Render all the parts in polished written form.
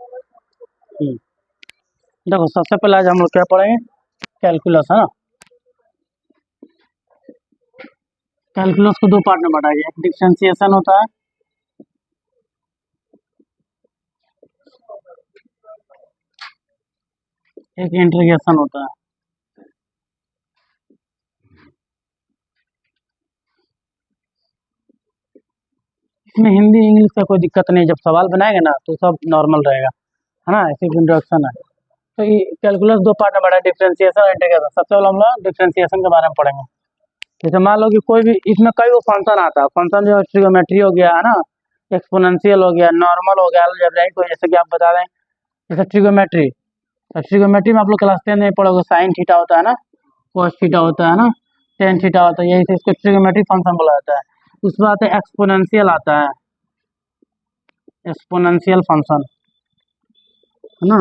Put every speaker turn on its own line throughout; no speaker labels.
हम्म, देखो सबसे पहले आज हम लोग क्या पढ़ेंगे, कैलकुलस है ना। कैलकुलस को दो पार्ट में बांटा गया, एक डिफरेंशिएशन होता है, एक इंटीग्रेशन होता है। इसमें हिंदी इंग्लिश का कोई दिक्कत नहीं, जब सवाल बनाएंगे ना तो सब नॉर्मल रहेगा, है ना। ऐसे इंट्रोडक्शन है। तो ये कैलकुलस दो पार्ट में बड़ा, डिफरेंशिएशन और इंटीग्रेशन। सबसे पहले हम लोग डिफरेंशिएशन के बारे में पढ़ेंगे। जैसे मान लो कि कोई भी इसमें कई वो फंक्शन आता है, फंक्शन जो ट्रिगोमेट्री हो गया है ना, एक्सपोनेंशियल हो गया, नॉर्मल हो गया, अलजेब्राइक हो, जैसे कि आप बता दें जैसे ट्रिगोमेट्री। तो ट्रिगोमेट्री में आप लोग क्लास 10 में पढ़ोगे, साइन थीटा होता है ना, कोस थीटा होता है ना, टेन थीटा होता है, यही से इसको ट्रिगोमेट्री फंक्शन बोला जाता है। उसके बाद एक्सपोनेंशियल आता है, एक्सपोनेंशियल फंक्शन, है ना।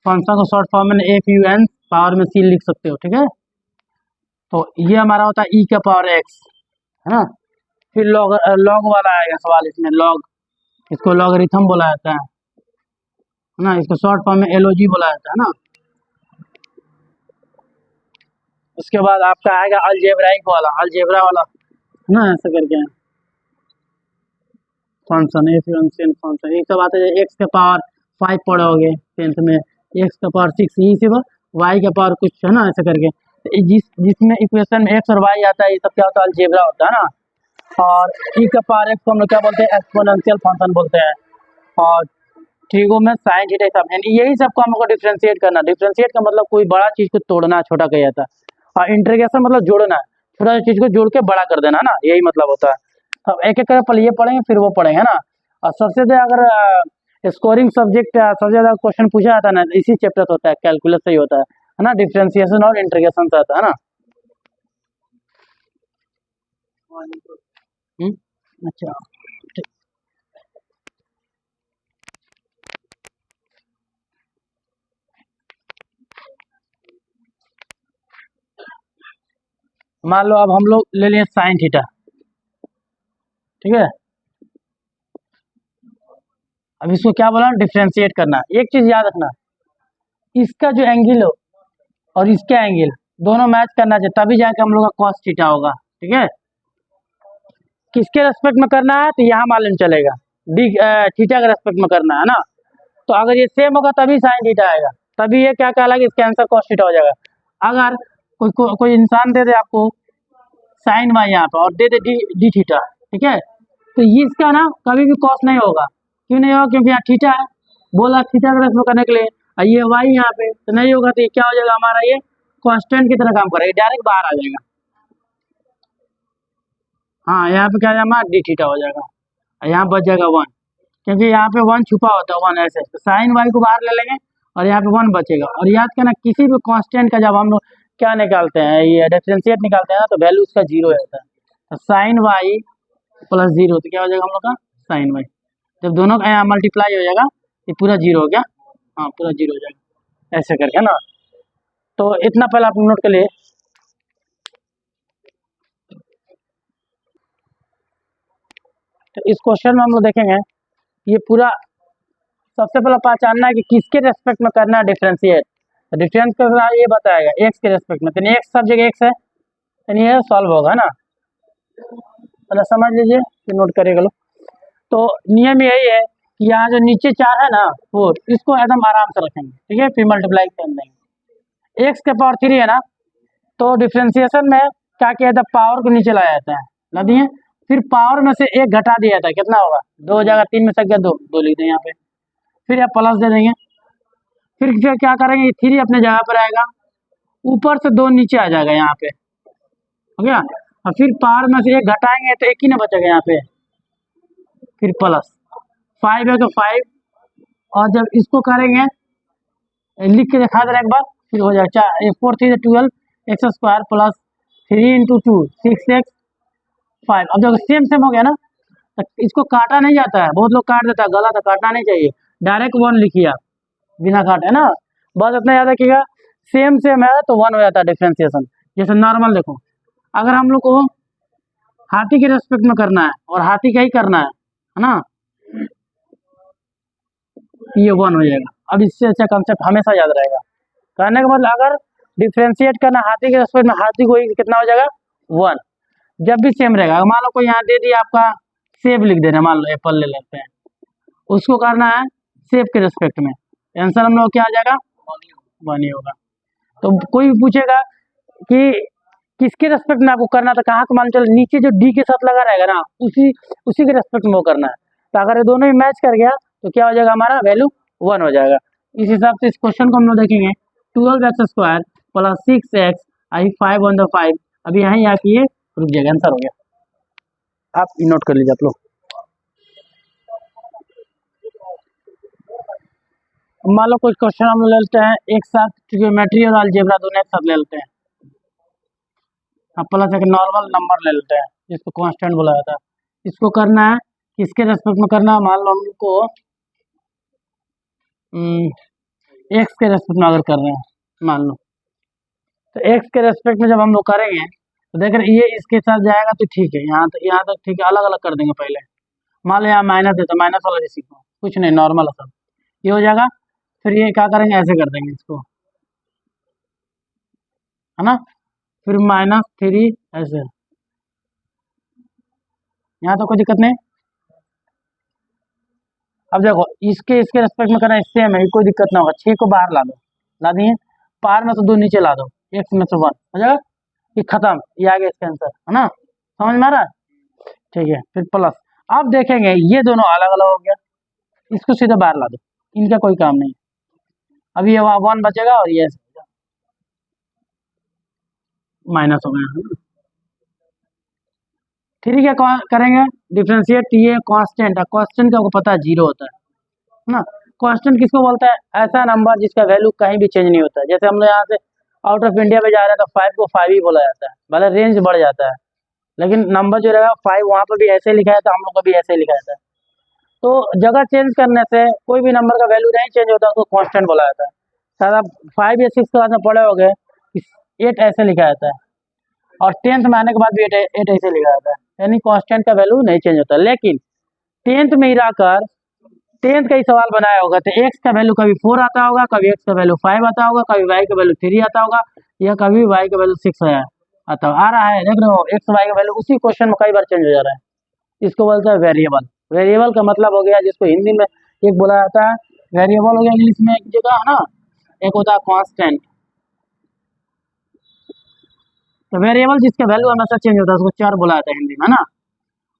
फंक्शन को शॉर्ट फॉर्म में एफ यू एन पावर में सी लिख सकते हो, ठीक है। तो ये हमारा होता है ई का पावर एक्स, है ना। फिर लॉग लॉग वाला आएगा सवाल, इसमें लॉग, इसको लॉगरिथम बोला जाता है ना। इसको शॉर्ट फॉर्म में एलओजी बोला जाता है ना। उसके बाद आपका आएगा अलजेब्राइक वाला, अलजेब्रा वाला, है ना, ऐसा करके फंक्शन, फंक्शन एक सब आता है। एक्स के पावर 5 पढ़ोगे 10th में, एक्स का पावर 6, यही सिर्फ वाई का पावर कुछ, है ना, ऐसा करके। तो जिसमें इक्वेशन में एक्स और वाई आता है, ये सब क्या होता है, अलजेब्रा होता है ना। और ई का पावर एक्स को हम लोग क्या बोलते हैं, एक्सपोनेंशियल फंक्शन बोलते हैं। और ट्रिगो में साइन थीटा सब, यानी यही सबको हमको डिफरेंशिएट करना। डिफरेंशिएट का मतलब कोई बड़ा चीज को तोड़ना, छोटा किया जाता है। और इंटीग्रेशन मतलब जोड़ना, छोटा चीज को जोड़ के बड़ा कर देना, है ना, यही मतलब होता है। अब एक एक कर ये पढ़ेंगे फिर वो पढ़ेंगे, है ना। और सबसे ज्यादा अगर स्कोरिंग सब्जेक्ट सबसे ज्यादा क्वेश्चन पूछा जाता है ना, इसी चैप्टर से होता है, कैलकुलस से ही होता है ना। डिफरेंशिएशन और इंटीग्रेशन से आता है ना। अच्छा, मान लो अब हम लोग ले लिए साइन थीटा, ठीक है। अब इसको क्या बोला, डिफरेंशिएट करना। एक चीज याद रखना, इसका जो एंगल हो और इसका एंगल दोनों मैच करना चाहिए, तभी जाके हम लोग का कॉस थीटा होगा, ठीक है। किसके रेस्पेक्ट में करना है तो यहाँ मालूम चलेगा, डी थीटा के रेस्पेक्ट में करना है ना। तो अगर ये सेम होगा तभी साइन थीटा आएगा, तभी ये क्या कहलाएगा, इसका आंसर कॉस थीटा हो जाएगा। अगर कोई इंसान दे दे आपको साइन वाई यहाँ पे और दे दे डी थीटा, ठीक है, तो ये इसका ना कभी भी कॉस नहीं होगा। क्यों नहीं होगा, क्योंकि यहाँ थीटा है, बोला थीटा का रेस्पेक्ट करने के लिए, और ये वाई यहाँ पे तो नहीं होगा, तो ये क्या हो जाएगा हमारा, ये कांस्टेंट की तरह काम करेगा, डायरेक्ट बाहर आ जाएगा। हाँ, यहाँ पे क्या आ जाएगा, डी थीटा हो जाएगा, और यहाँ बच जाएगा 1, क्योंकि यहाँ पे 1 छुपा होता है, 1 ऐसे, तो साइन वाई को बाहर ले लेंगे और यहाँ पे 1 बचेगा। और याद करना, किसी भी कांस्टेंट का जब हम लोग क्या निकालते हैं, ये डिफरेंशिएट निकालते हैं ना, तो वैल्यू उसका 0 रहता है। तो साइन वाई प्लस 0 तो क्या हो जाएगा हम लोग का, साइन वाई। जब दोनों का यहाँ मल्टीप्लाई हो जाएगा, ये पूरा 0 हो गया, हाँ पूरा 0 हो जाएगा, ऐसे करके ना। तो इतना पहले आप नोट कर लिए। तो इस क्वेश्चन में हम लोग देखेंगे, ये पूरा सबसे पहले पहचानना है कि किसके रेस्पेक्ट में करना है डिफरेंशिएट। तो डिफरेंस करना ये बताएगा एक्स के रेस्पेक्ट में, तो एक्स सब जगह एक्स है, यानी ये सॉल्व होगा ना। पहले समझ लीजिए, फिर नोट करिएगा लोग। तो नियम यही है कि यहाँ जो नीचे 4 है ना, वो इसको एकदम आराम से रखेंगे, ठीक है, फिर मल्टीप्लाई कर देंगे। एक्स के पावर 3 है ना, तो डिफ्रेंसिएशन में क्या किया था, पावर को नीचे लाया जाता है, ला दिए। फिर पावर में से 1 घटा दिया था, कितना होगा, 2 हो जाएगा, 3 में से गया 2, 2 लिख दें यहाँ पे। फिर आप प्लस दे देंगे, फिर क्या करेंगे, 3 अपने जगह पर आएगा, ऊपर से 2 नीचे आ जाएगा यहाँ पे, हो गया। और फिर पावर में से 1 घटाएंगे तो 1 ही ना बचेगा यहाँ पे, फिर प्लस 5 है तो 5। और जब इसको करेंगे, लिख के दिखा दे रहा एक बार, फिर हो जाएगा 4 4 3 12 x square plus 3 into 2 6 x 5। अब जब सेम सेम हो गया ना, तो इसको काटा नहीं जाता है, बहुत लोग काट देता है, गलत है, काटना नहीं चाहिए, डायरेक्ट 1 लिखिए आप, बिना काटे ना। बस इतना याद रखिएगा, सेम सेम है तो 1 हो जाता है डिफ्रेंसिएशन। जैसे नॉर्मल देखो, अगर हम लोग को हाथी के रेस्पेक्ट में करना है और हाथी का ही करना है ना, ये 1 हो जाएगा। अब इससे अच्छा कंसेप्ट हमेशा याद रहेगा। कहने का मतलब अगर डिफ्रेंशिएट करना हाथी के रेस्पेक्ट में, हाथी को कितना हो जाएगा 1। जब भी सेम रहेगा, मान लो कोई यहाँ दे दिया आपका सेब लिख देना, मान लो एप्पल ले लेते हैं, उसको करना है सेब के रेस्पेक्ट में, आंसर हम लोग क्या आ जाएगा 1 ही होगा। तो कोई भी पूछेगा कि किसके रेस्पेक्ट में आपको करना था, कहाँ तो मान चलो नीचे जो डी के साथ लगा रहेगा ना, उसी उसी के रेस्पेक्ट में वो करना है। तो अगर ये दोनों ही मैच कर गया तो क्या हो जाएगा, हमारा वैल्यू 1 हो जाएगा। इस हिसाब से इस क्वेश्चन को हम लोग देखेंगे 12x² plus 6x I 5 on the 5। अभी यहाँ आके ये रुक जाएगा, आंसर हो गया। आप नोट कर लीजिए आप लोग। मान लो कुछ क्वेश्चन हम ले लेते हैं एक साथ, ट्रिग्नोमेट्री और अलजेब्रा दोनों एक साथ ले लेते हैं। अब प्लस एक नॉर्मल नंबर ले लेते हैं जिसको कांस्टेंट बोला जाता है। इसको करना है किसके रेस्पेक्ट में करना है, मान लो हमको एक्स के रेस्पेक्ट में अगर कर रहे हैं, मान लो तो एक्स के रेस्पेक्ट में जब हम लोग करेंगे तो देख रहे ये इसके साथ जाएगा तो ठीक है, यहाँ तक ठीक है, अलग अलग कर देंगे पहले। मान लो यहाँ माइनस है तो माइनस वाला जैसे कुछ नहीं, नॉर्मल है सब, ये हो जाएगा। फिर ये क्या करेंगे, ऐसे कर देंगे इसको, है ना, फिर -3 ऐसे, यहाँ तो कोई दिक्कत नहीं। अब देखो इसके इसके रेस्पेक्ट में करना सेम है, कोई दिक्कत ना होगा। 6 को बाहर ला दो, ला दिए, पार में से 2 नीचे ला दो, एक्स में से 1 हो जाएगा, ये खत्म, ये आ गया इसका आंसर, है ना, समझ में आ रहा है। ठीक है, फिर प्लस, अब देखेंगे ये दोनों अलग अलग हो गया, इसको सीधे बाहर ला दो, इनका कोई काम नहीं। अब ये 1 बचेगा और ये माइनस हो गया। फिर क्या करेंगे, डिफ्रेंशिएट, ये कांस्टेंट है, कांस्टेंट का आपको पता है 0 होता है ना। कांस्टेंट किसको बोलता है, ऐसा नंबर जिसका वैल्यू कहीं भी चेंज नहीं होता है। जैसे हम लोग यहाँ से आउट ऑफ इंडिया में जा रहे हैं तो 5 को 5 ही बोला जाता है, भले रेंज बढ़ जाता है, लेकिन नंबर जो रहेगा 5 वहाँ पर भी ऐसे लिखा जाता है, हम लोग को भी ऐसे लिखा जाता है। तो जगह चेंज करने से कोई भी नंबर का वैल्यू नहीं चेंज होता, उसको कांस्टेंट बोला जाता है। शायद आप 5 या 6 क्लास में पढ़े होंगे, 8 ऐसे लिखा जाता है, और 10th में आने के बाद भी 8 ऐसे लिखा जाता है, यानी कांस्टेंट का वैल्यू नहीं चेंज होता। लेकिन 10th में ही रहकर 10th का ही सवाल बनाया होगा तो एक्स का वैल्यू कभी 4 आता होगा, कभी एक्स का वैल्यू 5 आता होगा, कभी वाई का वैल्यू 3 आता होगा, या कभी वाई का वैल्यू 6 आता आ रहा है, देख रहे हो, एक्स वाई का वैल्यू उसी क्वेश्चन में कई बार चेंज हो जा रहा है। इसको बोलते हैं वेरिएबल। वेरिएबल का मतलब हो गया जिसको हिंदी में एक बोला जाता है वेरिएबल, हो गया इंग्लिश में एक जगह, है ना, एक होता है कांस्टेंट। तो वेरिएबल जिसका वैल्यू हमेशा चेंज होता है उसको चर बोला जाता है हिंदी में, है ना।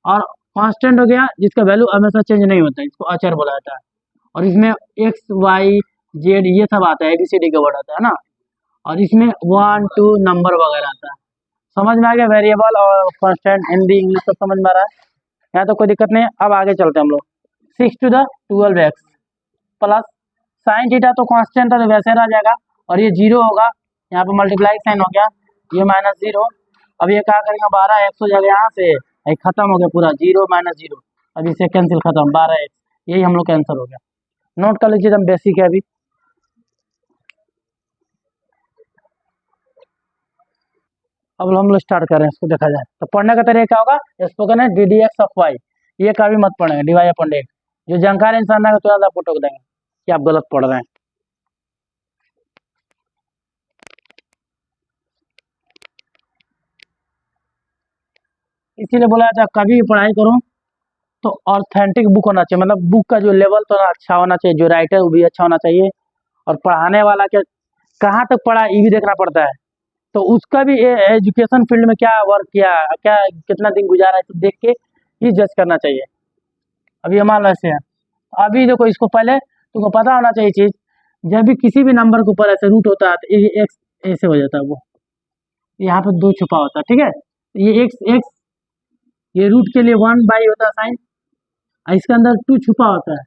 और कांस्टेंट हो गया जिसका वैल्यू हमेशा चेंज नहीं होता है, इसको अचर बोला जाता है। और इसमें एक्स वाई जेड ये सब आता है, ABCD का वर्ड आता है ना, और इसमें 1 2 नंबर वगैरह आता है। समझ में आ गया, वेरिएबल और कांस्टेंट, हिंदी इंग्लिश सब समझ में आ रहा है, यहाँ तो कोई दिक्कत नहीं है। अब आगे चलते हैं हम लोग। 6 to the 12x plus sine theta तो कांस्टेंट है तो वैसे रह जाएगा, और ये 0 होगा, यहाँ पे मल्टीप्लाई साइन हो गया, ये -0। अब ये क्या करेंगे, 12x हो जाएगा, यहाँ से खत्म हो गया पूरा, 0 -0, अब इसे कैंसिल, खत्म 12x, यही हम लोग का आंसर हो गया। नोट कर लीजिए, एकदम बेसिक है अभी। अब हम लोग स्टार्ट कर रहे हैं, इसको देखा जाए तो पढ़ने का तरीका होगा, स्पोकन है DDX ऑफ वाई, ये कभी मत पढ़ेंगे, डिवाई अपॉन डेट। जो जानकार इंसान है तुरंत आपको टोक देंगे कि आप गलत पढ़ रहे हैं। इसीलिए बोला जाता है कभी भी पढ़ाई करो तो ऑथेंटिक बुक होना चाहिए, मतलब बुक का जो लेवल तो अच्छा होना चाहिए, जो राइटर वो भी अच्छा होना चाहिए, और पढ़ाने वाला के कहाँ तक पढ़ा ये भी देखना पड़ता है। तो उसका भी एजुकेशन फील्ड में क्या वर्क किया, क्या कितना दिन गुजारा है, तो देख के ही जज करना चाहिए। अभी हमारा ऐसे है, अभी देखो इसको पहले तुमको पता होना चाहिए चीज, जब भी किसी भी नंबर के ऊपर ऐसे रूट होता है तो ये एक्स ऐसे हो जाता है, वो यहाँ पे 2 छुपा होता है, ठीक है, ये एक्स एक्स, ये रूट के लिए 1/, होता है साइन, इसके अंदर 2 छुपा होता है,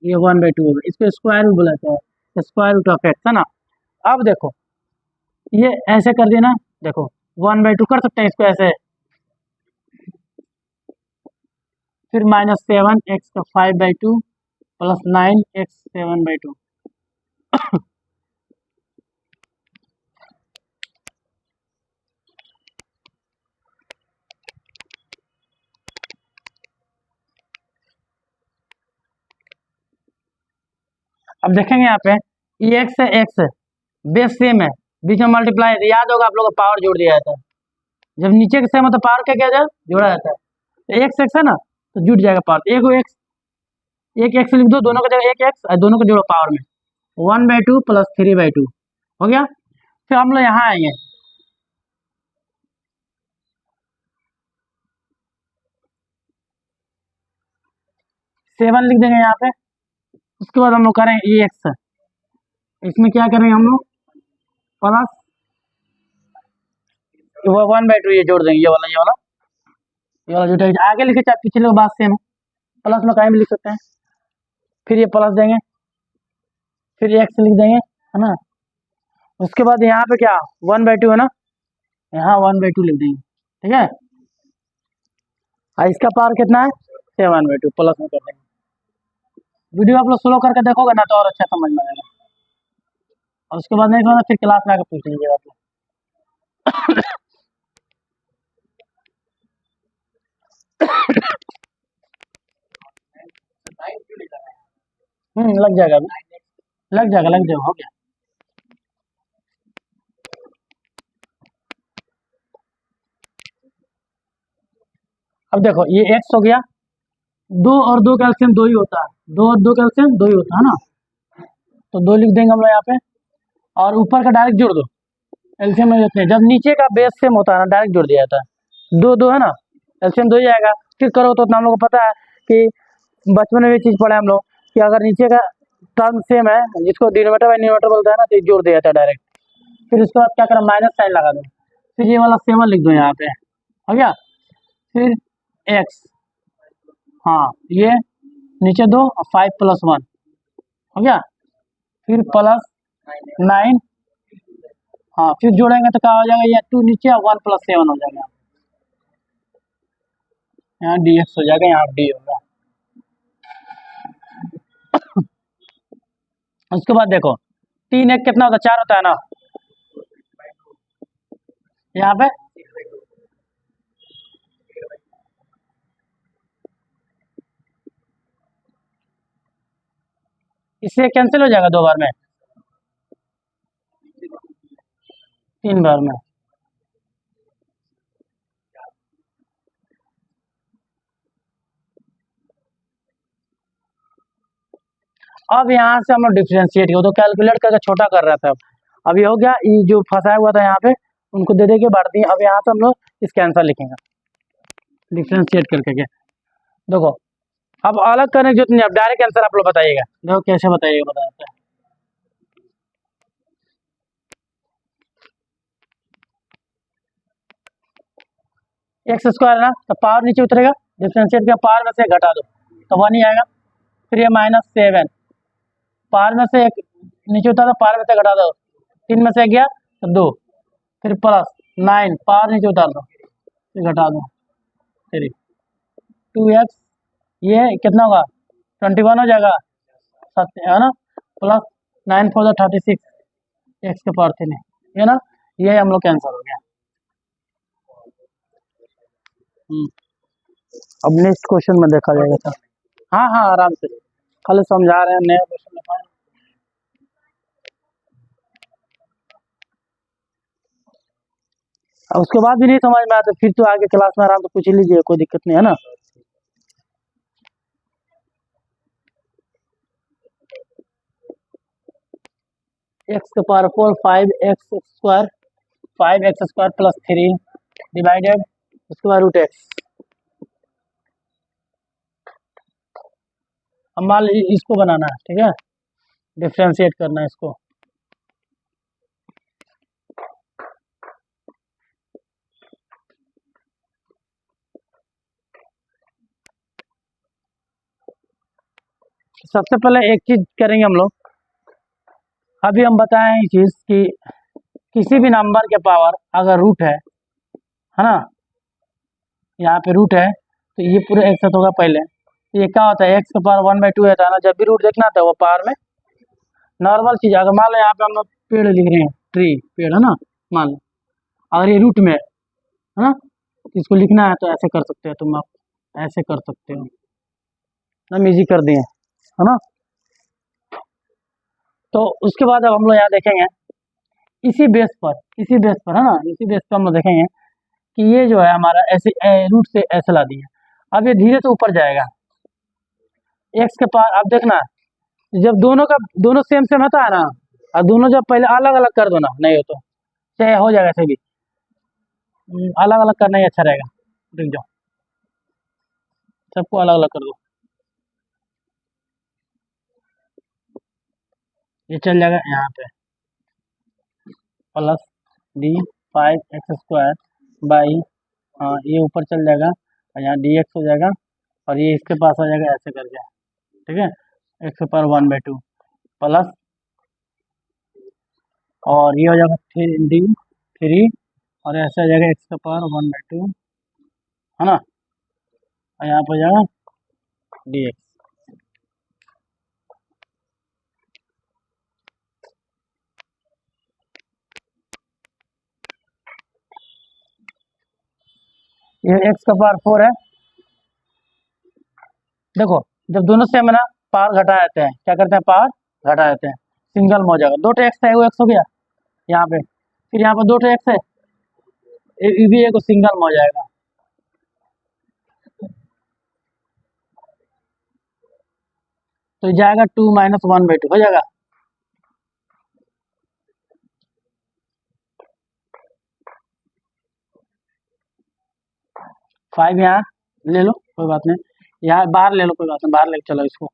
ये 1/2 होगा, इसको स्क्वायर भी बुलाता है, स्क्वायर रूट ऑफ एक्स, है ना। अब देखो ये ऐसे कर देना, देखो 1/2 कर सकते हैं इसको ऐसे, फिर -7x का 5/2 प्लस 9x 7/2। अब देखेंगे यहाँ पे ई एक्स है, एक्स बेस सेम है, बीच में मल्टीप्लाई है, याद होगा आप लोगों को पावर जोड़ दिया जाता है। जब नीचे के सेम है तो पावर क्या किया जाए, जोड़ा जाता है। तो एक्स एक्स है ना, तो जुट जाएगा पावर, एक एक्स लिख दो, दोनों का जगह एक एक्स और दोनों को जोड़ो पावर में, 1/2 प्लस 3/2 हो गया। फिर हम लोग यहाँ आएंगे, सेवन लिख देंगे यहाँ पे। उसके बाद हम लोग करेंगे ई एक्स, इसमें क्या करेंगे हम लोग, प्लस 1/2 ये जोड़ देंगे, ये वाला जुटेगा। आगे लिखे चाहे पिछले बात सेम है, प्लस में कहीं भी लिख सकते हैं। फिर ये प्लस देंगे, फिर एक्स लिख देंगे, है ना। उसके बाद यहाँ पे क्या 1/2 है ना, यहाँ 1/2 लिख देंगे, ठीक है। और इसका पावर कितना है, 7/2 प्लस में कर देंगे। वीडियो आप लोग स्लो करके देखोगे ना तो और अच्छा समझ में आएगा। और उसके बाद नहीं समझना फिर क्लास में आकर पूछ लीजिएगा आप लोग। लग जाएगा अभी, लग जाएगा हो गया। अब देखो ये एक्स हो गया, 2 और 2 कैल्शियम 2 ही होता है, 2 और 2 कैल्शियम 2 ही होता है ना, तो 2 लिख देंगे हम लोग यहाँ पे। और ऊपर का डायरेक्ट जोड़ दो, एल्शियम में जितने, जब नीचे का बेस सेम होता है ना डायरेक्ट जोड़ दिया जाता है, 2 2 है ना, एल्शियम 2 ही आएगा। फिर करो तो उतना हम लोग को पता है कि बचपन में भी चीज़ पढ़े हम लोग कि अगर नीचे का टर्म सेम है, जिसको डिनोमिनेटर बाई न्यूमरेटर बोलता है ना, तो जोड़ दिया जाता है डायरेक्ट। फिर उसके बाद क्या करें, माइनस साइन लगा दो, फिर ये वाला 7 लिख दो यहाँ पे, हो गया। फिर एक्स, हाँ ये नीचे 2 और 5 + 1 हो गया। फिर प्लस 9, हाँ फिर जोड़ेंगे तो क्या हो जाएगा, ये 2 नीचे 1 + 7 हो जाएगा, यहाँ dx हो जाएगा, यहाँ d होगा। उसके बाद देखो 3 1 कितना होता है, 4 होता है ना, यहाँ पे इससे कैंसिल हो जाएगा 2 बार में, 3 बार में। अब यहाँ से हम लोग डिफ्रेंशिएट किया, तो कैलकुलेट करके छोटा कर रहा था। अब ये हो गया, ये जो फंसाया हुआ था यहाँ पे उनको दे दे के बढ़ दी। अब यहाँ से हम लोग इसका आंसर लिखेंगे डिफ्रेंशिएट करके के। देखो अब अलग करने की जरूरत नहीं, अब डायरेक्ट आंसर आप लोग बताइएगा। देखो कैसे बताइएगा, बताते हैं। एक्स स्क्वायर ना, तो पावर नीचे उतरेगा, डिफ्रेंशिएट का पावर में से घटा दो तो 1 ही आएगा। फिर ये -7, पावर में से एक नीचे उतारो, पावर में से घटा दो, 3 में से गया तो 2, फिर प्लस 9, पावर नीचे उतार दो, फिर घटा दो 3, 2x, ये कितना होगा 21 हो जाएगा, सत्य है ना, प्लस 9 4 36, एक्स के पावर 3 है ना, ये हम लोग का आंसर हो गया। अब नेक्स्ट क्वेश्चन में देखा जाएगा सर। हाँ हाँ आराम से, खाली समझा रहे हैं, नया क्वेश्चन लिखा है। उसके बाद भी नहीं समझ में आता फिर तो आगे क्लास में आराम से पूछ लीजिए, कोई दिक्कत नहीं है ना। एक्स के पावर 4 5x² प्लस 3 डिवाइडेड, उसके बाद √x। अब मान लीजिए इसको बनाना है, ठीक है, डिफ्रेंशिएट करना है इसको। सबसे पहले एक चीज करेंगे हम लोग, अभी हम बताएं ये चीज कि किसी भी नंबर के पावर अगर रूट है ना, यहाँ पे रूट है तो ये पूरा एक साथ होगा पहले। तो ये क्या होता है, एक्स का पावर 1/2 रहता है ना, जब भी रूट देखना था वो पावर में नॉर्मल चीज। अगर मान लो यहाँ पे हम लोग पेड़ लिख रहे हैं, ट्री पेड़ है ना, मान लो अगर ये रूट में है ना, तो इसको लिखना है तो ऐसे कर सकते हो तुम, आप ऐसे कर सकते हो, हम इजी कर दिए है ना। तो उसके बाद अब हम लोग यहाँ देखेंगे इसी बेस पर है ना, इसी बेस पर हम लोग देखेंगे कि ये जो है हमारा ऐसे रूट से ऐसे ला दिया, अब ये धीरे से ऊपर जाएगा एक्स के पास। अब देखना जब दोनों सेम सेम होता है ना, और दोनों जब पहले अलग अलग कर दो ना, नहीं हो तो चाहे हो जाएगा ऐसे भी, अलग अलग करना ही अच्छा रहेगा। रुक जाओ, सबको अलग अलग कर दो, ये चल जाएगा यहाँ पे प्लस डी 5x² बाई, हाँ ये ऊपर चल जाएगा और यहाँ dx हो जाएगा और ये इसके पास आ जाएगा ऐसे करके, ठीक है, x⁻1/2 प्लस, और ये हो जाएगा 3 और ऐसे आ जाएगा x⁻1/2, है ना, और यहाँ पर हो जाएगा dx। ये x⁻4 है। देखो जब दोनों सेम है ना, पावर घटा देते हैं, क्या करते हैं, पावर घटा देते हैं, सिंगल में हो जाएगा, 2 x है वो x हो गया यहाँ पे, फिर यहाँ पर 2 x है, ये भी एक सिंगल में हो जाएगा, तो जाएगा 2 - 1/2 हो जाएगा। फाइव यहाँ ले लो कोई बात नहीं, यहाँ बाहर ले लो कोई बात नहीं, बाहर लेके चलो इसको,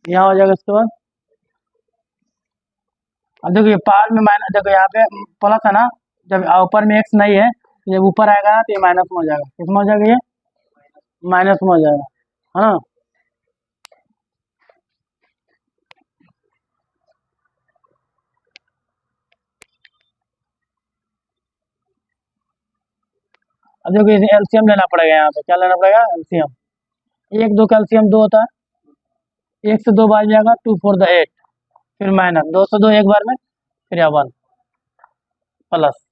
यहाँ हो जाएगा। इसके बाद अब देखो ये पावर में माइनस, देखो यहाँ पे प्लस है ना, जब ऊपर में एक्स नहीं है, जब ऊपर आएगा ना तो ये माइनस में हो जाएगा, किसमें हो जाएगा, ये माइनस में हो जाएगा, है ना। अब देखो इसे एलसीएम लेना पड़ेगा, यहाँ पे क्या लेना पड़ेगा, एलसीएम, 1 2 कैल्शियम 2 होता है, 1 से 2 बार जाएगा 2 4 द 8, फिर माइनस 2 से 2 एक बार में, फिर यहाँ 1 प्लस,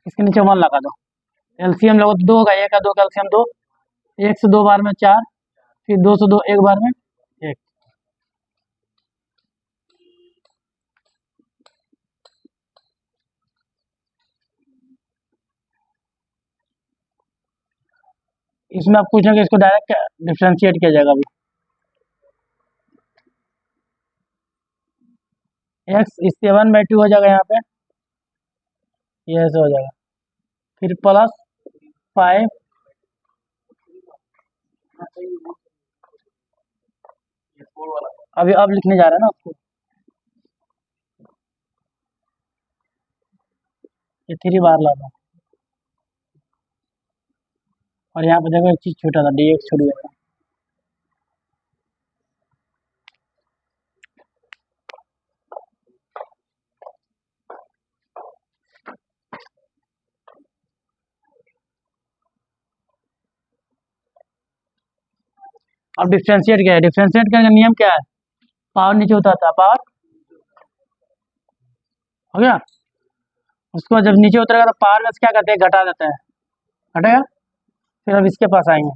इसके नीचे 1 लगा दो, एलसीएम लगो तो 2 होगा, 1 का 2 कैल्शियम 2, 1 से 2 बार में 4, फिर 2 से 2 एक बार में 1। इसमें आप पूछेंगे इसको डायरेक्ट डिफ्रेंशिएट किया जाएगा, अभी एक्स इस 7/2 हो जाएगा यहाँ पे, ये ऐसे हो जाएगा, फिर प्लस 5, अभी अब लिखने जा रहे हैं ना उसको, ये 3 बार ला दो, और यहाँ पे देखो एक चीज छूटा था, dx छूट गया था। अब डिफ्रेंशिएट क्या है, डिफ्रेंशिएट करने का नियम क्या है, पावर नीचे उतरता है, पावर हो गया, उसके बाद जब नीचे उतरेगा तो पावर में से क्या करते हैं, घटा देते हैं, घटेगा, फिर अब इसके पास आएंगे,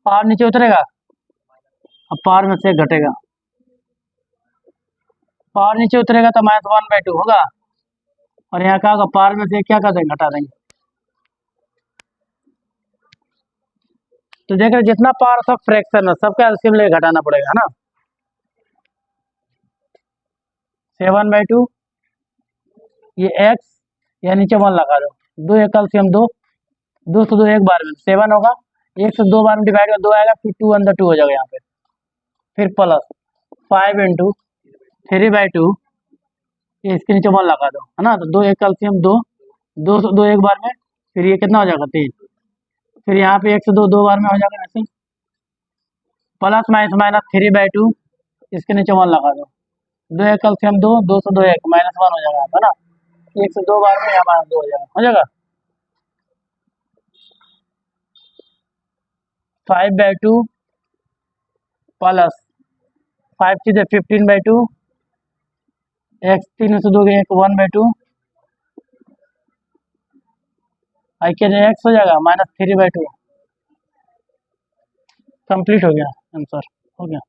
पावर नीचे उतरेगा, अब पावर में से घटेगा, पावर नीचे उतरेगा तो -1/2 होगा, और यहाँ क्या होगा, पावर में से क्या कर देंगे, घटा देंगे, तो देख रहे जितना पावर सब फ्रैक्शन है, सबका एलसीएम लेके घटाना पड़ेगा, है ना। 7/2, ये एक्स, या नीचे 1 लगा दो, 2 एक एलसीएम 2, 2 से 2 एक बार में 7 होगा, 1 से 2 बार में डिवाइड कर 2 आएगा, फिर 2/2 हो जाएगा यहाँ पे, फिर प्लस 5 × 3/2, ये इसके नीचे 1 लगा दो, है ना, तो 2 एक कैल्शियम 2, 2 से 2 एक बार में, फिर ये कितना हो जाएगा 3, फिर यहाँ पे 1 से 2 दो बार में हो जाएगा ऐसे, प्लस माइनस 3/2, इसके नीचे 1 लगा दो, 2 एक कैल्शियम 2, 2 से 2 एक -1 हो जाएगा, है ना, 1 से 2 बार में यहाँ -2 हो जाएगा 5/2 प्लस 5 चीजें 15/2, एक्स 3 से 2 एक 1/2, आई के एक्स हो जाएगा -3/2, कंप्लीट हो गया आंसर। हो गया।